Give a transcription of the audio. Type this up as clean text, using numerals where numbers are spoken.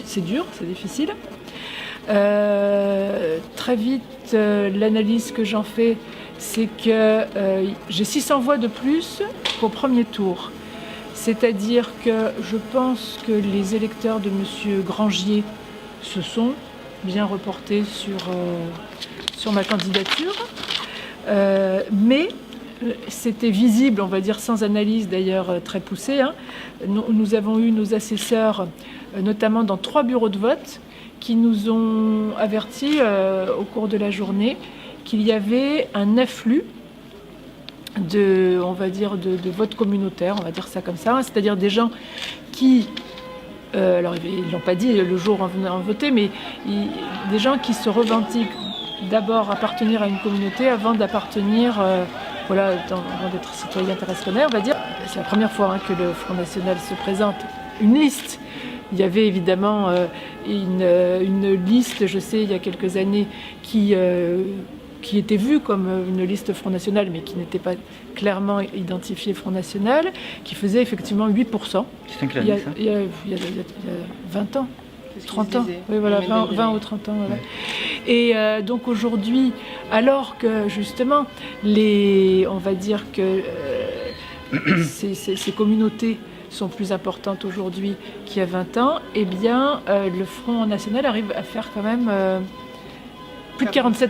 c'est dur, c'est difficile. Très vite, l'analyse que j'en fais, c'est que j'ai 600 voix de plus qu'au premier tour. C'est-à-dire que je pense que les électeurs de M. Grangier se sont bien reportés sur ma candidature. Mais c'était visible, on va dire sans analyse d'ailleurs très poussée. Nous avons eu nos assesseurs, notamment dans 3 bureaux de vote, qui nous ont avertis au cours de la journée qu'il y avait un afflux de vote communautaire, on va dire ça comme ça, c'est-à-dire des gens qui, alors ils ne l'ont pas dit le jour où on venait en voter, mais des gens qui se revendiquent d'abord appartenir à une communauté avant d'appartenir, avant d'être citoyen international, on va dire. C'est la première fois que le Front National se présente une liste. Il y avait évidemment une liste, je sais, il y a quelques années, qui était vue comme une liste Front National, mais qui n'était pas clairement identifiée Front National, qui faisait effectivement 8%. C'est un clavier, ça ? Il y a 20 ans. 30 ans, oui, voilà, 20 ou 30 ans. Voilà. Et donc aujourd'hui, alors que justement, on va dire que ces communautés sont plus importantes aujourd'hui qu'il y a 20 ans, eh bien, le Front National arrive à faire quand même plus de 47%.